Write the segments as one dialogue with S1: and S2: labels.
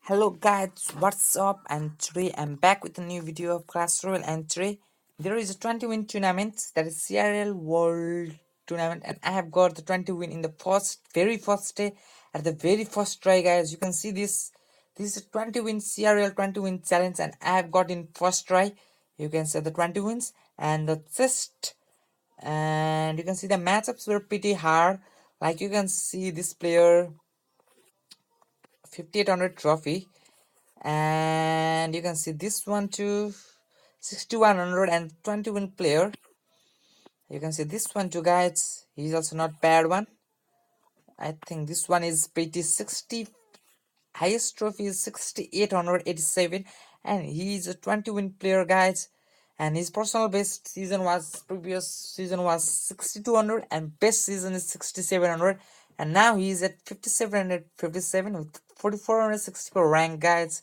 S1: Hello guys, what's up? And today I'm back with a new video of Clash Royale, and today there is a 20 win tournament, that is CRL World Tournament, and I have got the 20 win in the very first day at the very first try, guys. You can see this is a 20 win CRL 20 win challenge, and I have got in first try. You can see the 20 wins and the chest, and you can see the matchups were pretty hard. Like you can see this player 5800 trophy, and you can see this one too, 6121 player. You can see this one too, guys. He's also not bad one. I think this one is pretty 60. Highest trophy is 6887, and he is a 20 win player, guys. And his personal best season was previous season was 6200, and best season is 6700. And now he is at 5757 with 4464 rank, guys.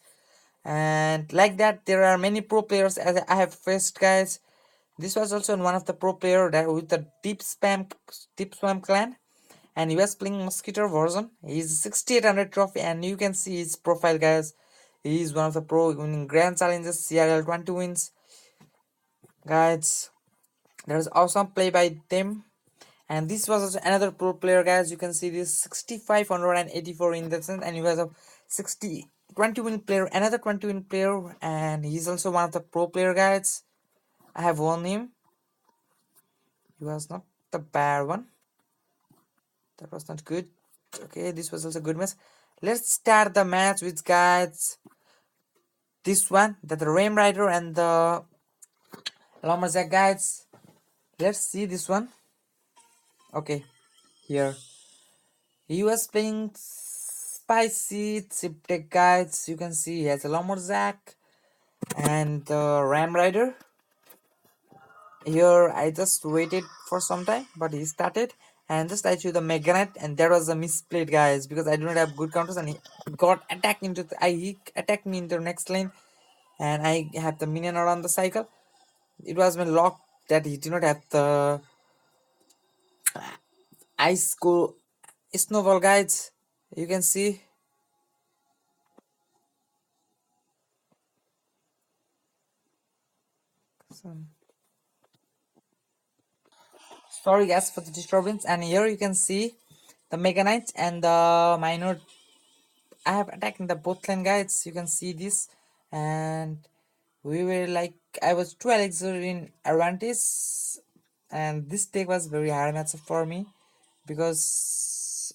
S1: And like that, there are many pro players as I have faced, guys. This was also one of the pro player that with the deep spam clan, and he was playing mosquito version. He's 6800 trophy, and you can see his profile, guys. He is one of the pro winning grand challenges, CRL 20 wins, guys. There's awesome play by them. And this was also another pro player, guys. You can see this 6584 in that sense, and he was a 20 win player, another 20 win player, and he's also one of the pro player, guys. I have won him. He was not the bad one. That was not good. Okay, this was also good match. Let's start the match with, guys, this one, that the Ram Rider and the Lumberjack, guys. Let's see this one. Okay, here. He was playing spicy chip deck, guys. You can see he has a Lumberjack and the Ram Rider. Here I just waited for some time, but he started, and just I threw the Mega Knight, and that was a misplayed, guys, because I do not have good counters, and he got attacked into he attacked me into the next lane, and I have the minion around the cycle. It was my luck that he did not have the ice go snowball, guys. You can see. Sorry guys for the disturbance, and here you can see the Mega Knight and the minor. I have attacked in the both lane, guys. You can see this, and we were like, I was 2 elixir in advantage, and this deck was very hard match for me because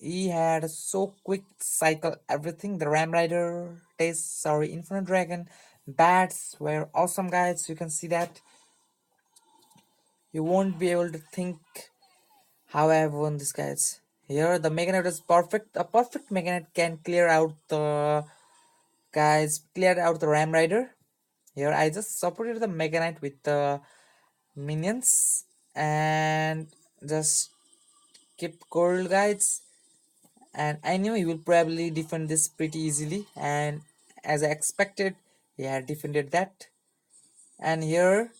S1: he had so quick cycle everything. The Ram Rider taste, sorry, Infinite Dragon bats were awesome, guys. You can see that. You won't be able to think how I have won this, guys. Here the Mega Knight is perfect. A perfect Mega Knight can clear out the, guys, clear out the Ram Rider. Here I just supported the Mega Knight with the minions and just keep gold, guys. And I knew he will probably defend this pretty easily, and as I expected, he had defended that. And here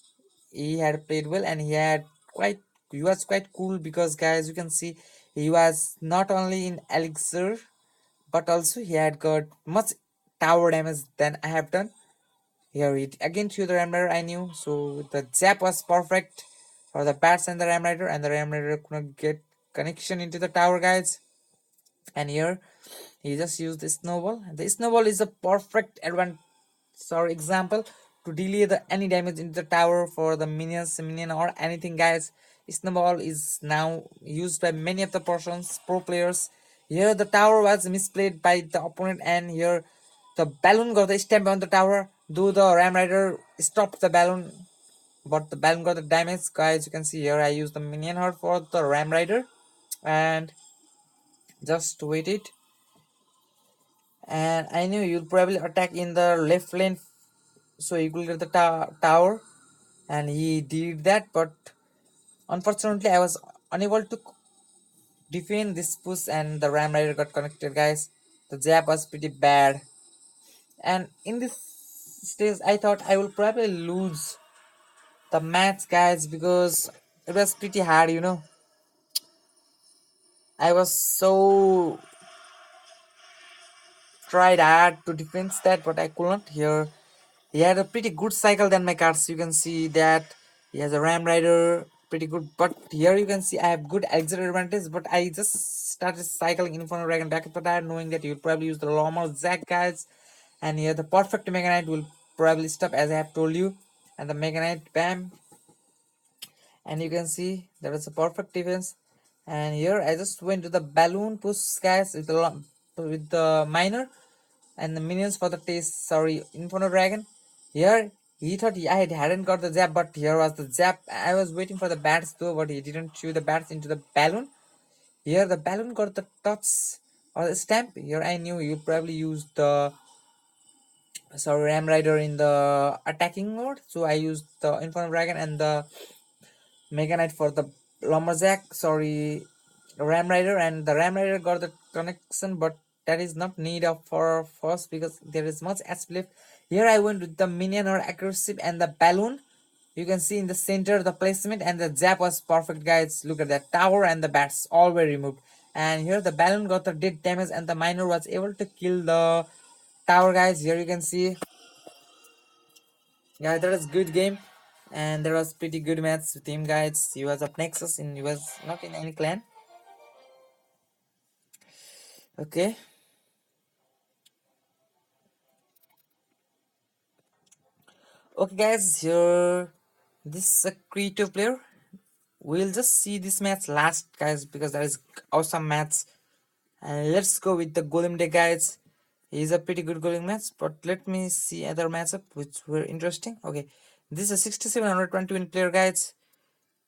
S1: he had played well, and quite he was quite cool because, guys, you can see he was not only in elixir, but also he had got much tower damage than I have done. Here it again through the Ram Rider, I knew, so the zap was perfect for the bats and the Ram Rider, and the Ram Rider could not get connection into the tower, guys. And here he just used the snowball. The snowball is a perfect advantage or example to delay the any damage into the tower for the minion or anything, guys. Snowball is now used by many of the persons pro players. Here the tower was misplayed by the opponent, and here the balloon got the stamp on the tower, though the Ram Rider stopped the balloon, but the balloon got the damage, guys. You can see here I used the minion horde for the Ram Rider, and just waited, and I knew you'll probably attack in the left lane so he could get the tower, and he did that, but unfortunately I was unable to defend this push, and the Ram Rider got connected, guys. The jab was pretty bad, and in this stage I thought I will probably lose the match, guys, because it was pretty hard, I was so tried hard to defend that, but I couldn't. Here, he had a pretty good cycle than my cards. You can see that he has a Ram Rider, pretty good. But here you can see I have good Alexander advantage, but I just started cycling Inferno Dragon back at the tire, knowing that you'll probably use the Loma Zack guys. And here the perfect Mega Knight will probably stop as I have told you. And the Mega Knight, bam, and you can see there is a perfect defense. And here I just went to the balloon push guys with the miner and the minions for the taste. Sorry, Inferno Dragon. Here he thought I hadn't got the zap, but here was the zap. I was waiting for the bats though, but he didn't shoot the bats into the balloon. Here the balloon got the touch or the stamp. Here I knew you probably used the Ram Rider in the attacking mode, so I used the Inferno Dragon and the Mega Knight for the Lumberjack, sorry, Ram Rider, and the Ram Rider got the connection, but that is not need of for first because there is much SP left. Here I went with the minion or aggressive and the balloon. You can see in the center the placement and the zap was perfect, guys. Look at that tower and the bats all were removed. And here the balloon got the dead damage and the miner was able to kill the tower, guys. Here you can see, yeah, that was good game, and there was pretty good match with him, guys. He was up Nexus and he was not in any clan. Okay, okay, guys. Here, this is a creative player. We'll just see this match last, guys, because that is awesome match. And let's go with the Golem Day, guys. He's a pretty good Golem match, but let me see other matchup which were interesting. Okay, this is a 6720 win player, guys.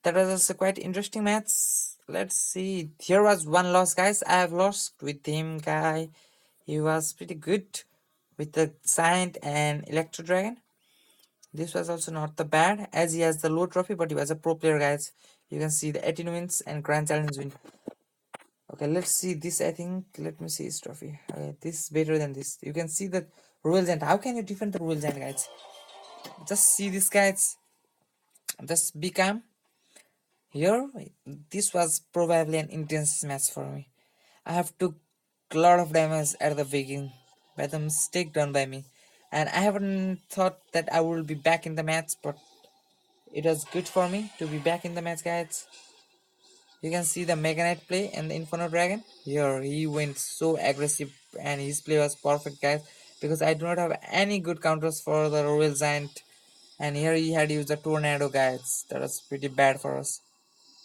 S1: That was also quite interesting match. Let's see. Here was one loss, guys. I have lost with him, guy. He was pretty good with the Giant and Electro Dragon. This was also not the bad as he has the low trophy, but he was a pro player, guys. You can see the 18 wins and Grand Challenge win. Okay, let's see this. I think let me see his trophy. Okay, this is better than this. You can see the Royal Giant. How can you defend the Royal Giant, guys? Just see this, guys. Just be calm. Here, this was probably an intense match for me. I have took a lot of damage at the beginning by the mistake done by me. And I haven't thought that I will be back in the match, but it was good for me to be back in the match, guys. You can see the Mega Knight play and the Inferno Dragon. Here, he went so aggressive and his play was perfect, guys. Because I do not have any good counters for the Royal Giant. And here he had used the Tornado, guys. That was pretty bad for us.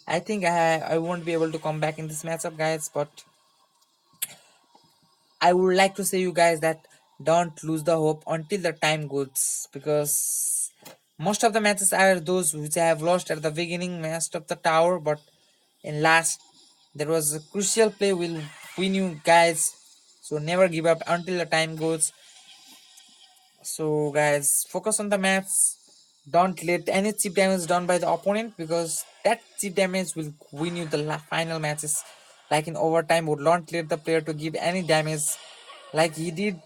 S1: I think I won't be able to come back in this matchup, guys, but I would like to say you guys that don't lose the hope until the time goes, because most of the matches are those which I have lost at the beginning, most of the tower, but in last there was a crucial play will win you guys. So never give up until the time goes. So guys, focus on the match. Don't let any chip damage done by the opponent, because that chip damage will win you the final matches. Like in overtime, would not let the player to give any damage like he did.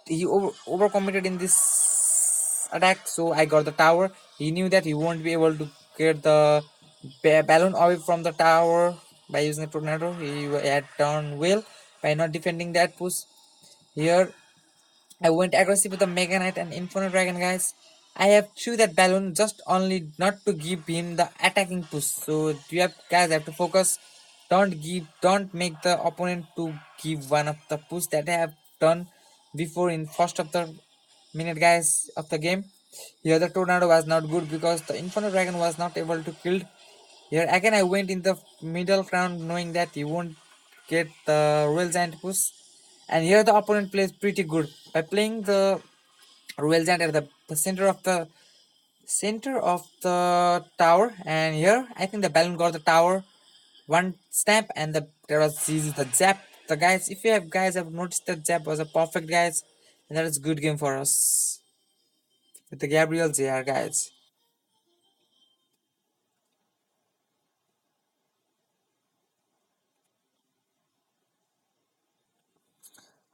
S1: He overcommitted in this attack, so I got the tower. He knew that he won't be able to get the balloon away from the tower by using a tornado. He had done well by not defending that push. Here I went aggressive with the Mega Knight and Inferno Dragon, guys. I have threw that balloon just only not to give him the attacking push. So you have guys have to focus. Don't make the opponent to give one of the push that I have done before in first of the minute, guys, of the game. Here the tornado was not good because the Inferno Dragon was not able to kill. Here again I went in the middle ground knowing that he won't get the Royal Giant push. And here the opponent plays pretty good by playing the Royal Giant at the center of the tower. And here I think the balloon got the tower one stamp, and there was easy the zap. The guys, if you have guys have noticed, that zap was a perfect, guys, and that is good game for us with the Gabriel JR, guys.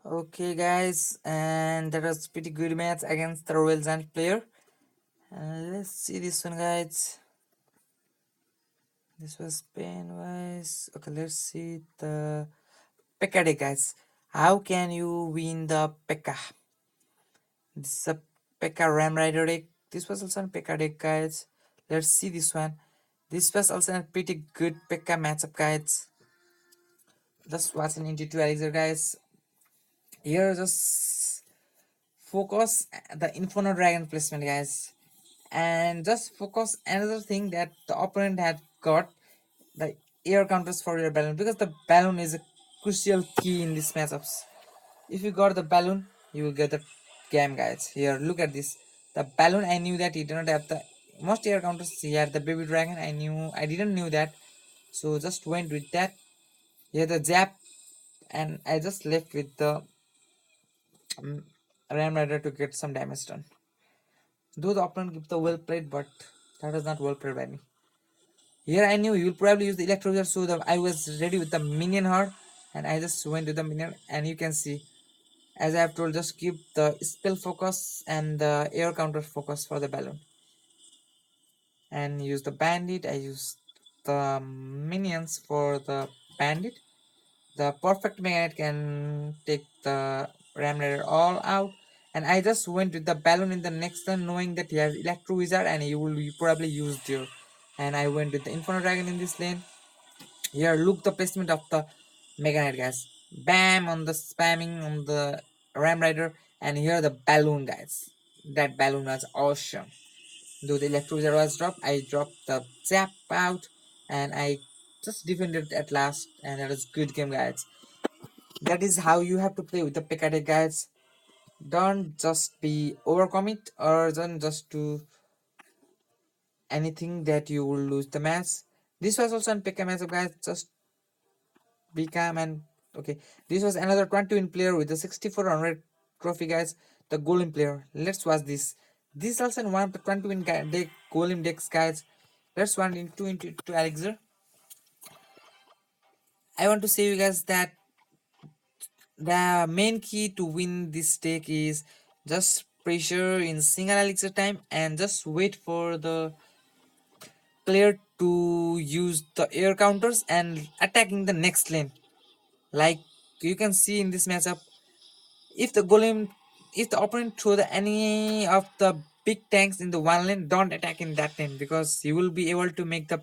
S1: Okay, guys, and that was pretty good match against the Royal Giant player. Let's see this one, guys. This was pain wise. Okay, let's see the Pekka, guys. How can you win the Pekka? This is a Pekka Ram Rider deck. This was also a Pekka deck, guys. Let's see this one. This was also a pretty good Pekka matchup, guys. Just watching into two Elixir, guys. Here, just focus the Inferno Dragon placement, guys. And just focus another thing that the opponent had got, the air counters for your balloon, because the balloon is a crucial key in these matchups. If you got the balloon, you will get the game, guys. Here, look at this. The balloon, I knew that he did not have the most air counters. He had the baby dragon. I didn't knew that. So just went with that. Here the zap, and I just left with the um, Ram Rider to get some damage done. Though the opponent gives the well played, but that was not well played by me. Here I knew you'll probably use the electro wizard, so I was ready with the minion hard, and I just went to the minion, and you can see, as I have told, just keep the spell focus and the air counter focus for the balloon. And use the bandit. I used the minions for the bandit. The perfect magnet can take the ram raider all out. And I just went with the balloon in the next turn, knowing that he has electro wizard and he will probably use deer. And I went with the inferno dragon in this lane. Here, look the placement of the Mega Knight, guys. Bam on the spamming on the Ram Rider, and here the balloon, guys. That balloon was awesome. Though the Electro was dropped, I dropped the zap out, and I just defended at last, and that was good game, guys. That is how you have to play with the Pekka deck, guys. Don't just be overcommit or don't just do anything that you will lose the match. This was also on Pekka matchup, guys. Just be calm and okay. This was another 20-win player with the 6400 trophy, guys. The golem player. Let's watch this. This is also one of the 20-win deck golem decks, guys. Let's run into Elixir. I want to say you guys that the main key to win this deck is just pressure in single Elixir time and just wait for the player to use the air counters and attacking the next lane. Like you can see in this matchup, if the golem, if the opponent throw the any of the big tanks in the one lane, don't attack in that lane because you will be able to make the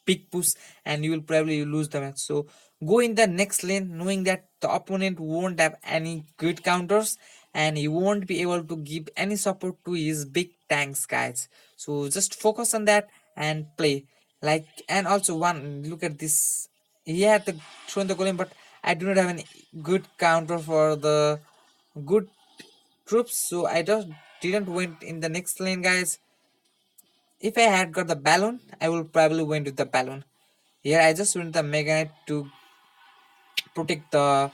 S1: big push and you will probably lose the match. So go in the next lane knowing that the opponent won't have any good counters and he won't be able to give any support to his big tanks, guys. So just focus on that and play. Like, and also one, look at this. He had the thrown the golem, but I do not have any good counter for the good troops, so I just didn't went in the next lane, guys. If I had got the balloon, I would probably went with the balloon. Here I just went the Mega Knight to protect the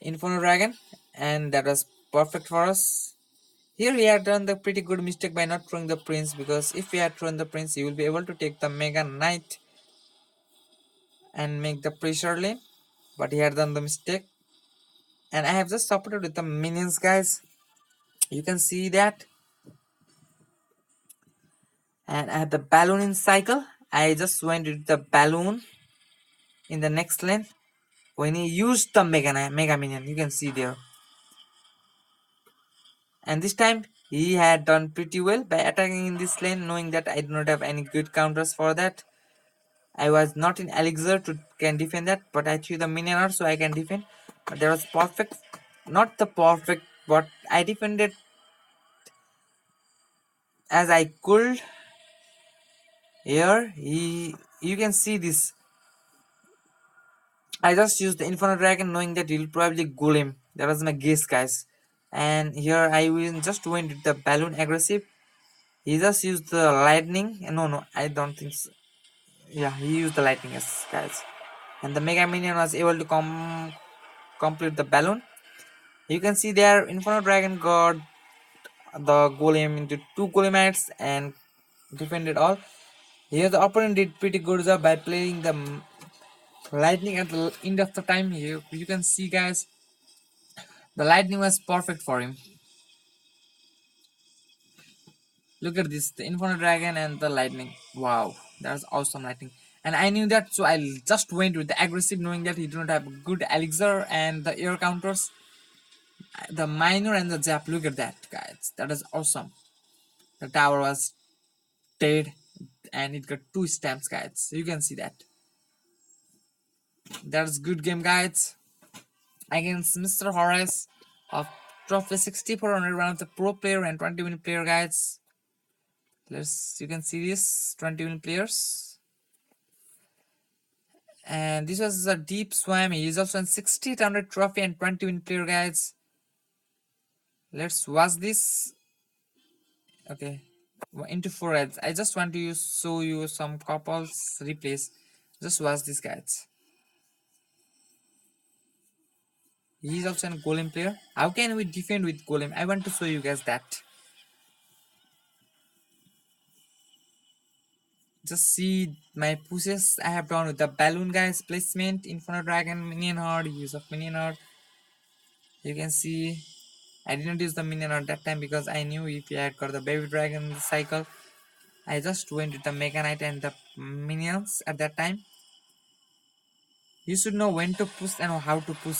S1: Inferno Dragon, and that was perfect for us. Here we had done the pretty good mistake by not throwing the Prince, because if we had thrown the Prince, you will be able to take the Mega Knight and make the pressure lane. But he had done the mistake, and I have just supported with the minions, guys. You can see that, and I had the balloon in cycle. I just went with the balloon in the next lane when he used the mega minion. You can see there, and this time he had done pretty well by attacking in this lane, knowing that I do not have any good counters for that. I was not in elixir to can defend that, but I threw the minion out so I can defend. But that was perfect, not the perfect, but I defended as I could. Here you can see this. I just used the Inferno Dragon knowing that he'll probably golem. That was my guess, guys. And here I will just went with the balloon aggressive. He just used the lightning. No, I don't think so. Yeah, he used the lightning, yes, guys. And the Mega Minion was able to complete the balloon. You can see there, Inferno Dragon got the golem into two golemites and defended all. Here the opponent did pretty good job by playing the lightning at the end of the time. Here you can see, guys, the lightning was perfect for him. Look at this, the Inferno Dragon and the lightning. Wow, that's awesome lightning. and I knew that, so I just went with the aggressive, knowing that he do not have good elixir and the air counters, the minor and the zap. Look at that, guys, that is awesome. The tower was dead and it got 2 stamps, guys. You can see that. That's good game, guys, against Mr. Horace of trophy 6400, one of the pro player and 20-win player, guys. You can see this 20-win players. And this was a deep swam. He is also in 6800 trophy and 20-win player, guys. Let's watch this. Okay, into 4 ads. I just want to show you some couples replays. Just watch this, guys. He is also a golem player. How can we defend with golem? I want to show you guys that. Just see my pushes I have done with the balloon, guys. Placement, Inferno Dragon, Minion Horde, use of Minion Horde. You can see I didn't use the Minion Horde that time because I knew if I had got the Baby Dragon in the cycle. I just went with the Mega Knight and the Minions at that time. You should know when to push and how to push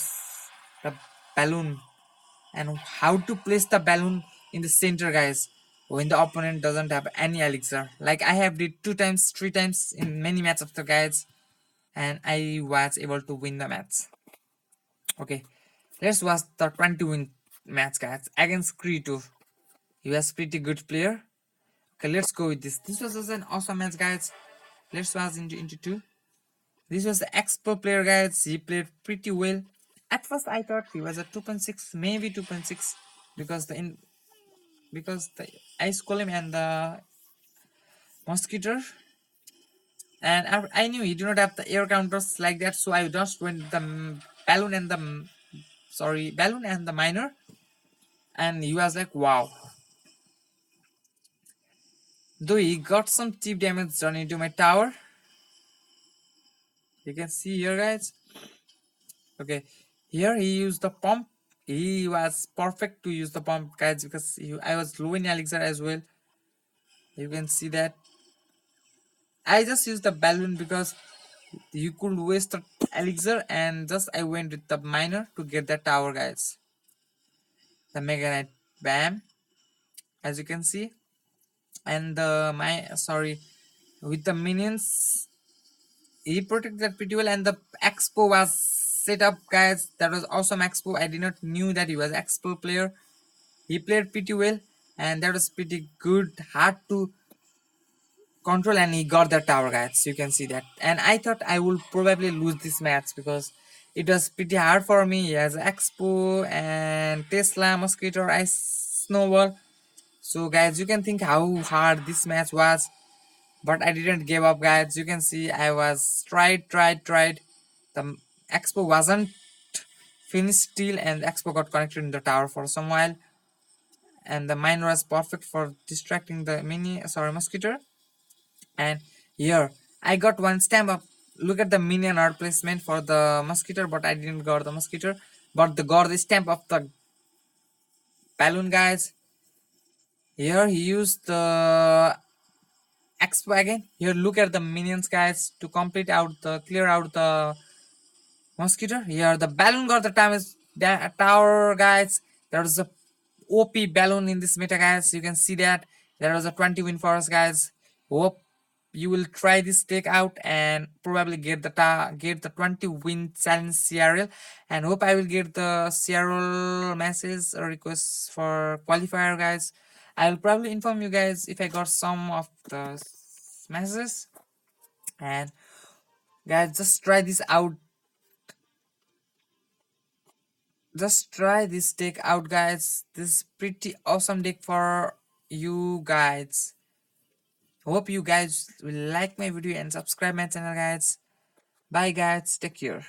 S1: the balloon and how to place the balloon in the center, guys, when the opponent doesn't have any elixir. Like I have did 2 times, 3 times in many matches of the guys, and I was able to win the match. Okay, let's watch the 20-win match, guys, against Krito. He was pretty good player. Okay, let's go with this. This was also an awesome match, guys. Let's watch into 2. This was the Expo player, guys. He played pretty well. At first, I thought he was a 2.6, maybe 2.6, because the ice golem and the mosquito. And I knew he did not have the air counters like that, so I just went the balloon and the minor, and he was like, wow. Though he got some cheap damage done into my tower. You can see here, guys. Okay, here he used the pump. He was perfect to use the pump, guys, because I was low in elixir as well. You can see that. I just used the balloon because you could waste the elixir, and just I went with the minor to get the tower, guys. The Mega Knight, bam, as you can see, and with the minions, he protected that pretty well, and the expo was set up, guys. That was awesome expo. I did not knew that he was expo player. He played pretty well, and that was pretty good, hard to control, and he got the tower, guys. You can see that. And I thought I would probably lose this match because it was pretty hard for me. He has Expo and Tesla, Mosquito, Ice Snowball. So guys, you can think how hard this match was, but I didn't give up, guys. You can see I was tried. The Expo wasn't finished still, and Expo got connected in the tower for some while, and the mine was perfect for distracting the mosquito. And here I got 1 stamp up. Look at the minion art placement for the mosquito, but I didn't got the mosquito, but got the stamp of the balloon, guys. Here he used the expo again. Here look at the minions, guys, to clear out the mosquito. Here the balloon got the tower, guys. There was a OP balloon in this meta, guys. You can see that there was a 20 win for us, guys. Hope you will try this take out and probably get the 20 win challenge CRL, and hope I will get the CRL message or request for qualifier, guys. I will probably inform you guys if I got some of the messages. And guys, just try this out. Just try this deck out, guys. This is pretty awesome deck for you guys. Hope you guys will like my video and subscribe my channel, guys. Bye, guys. Take care.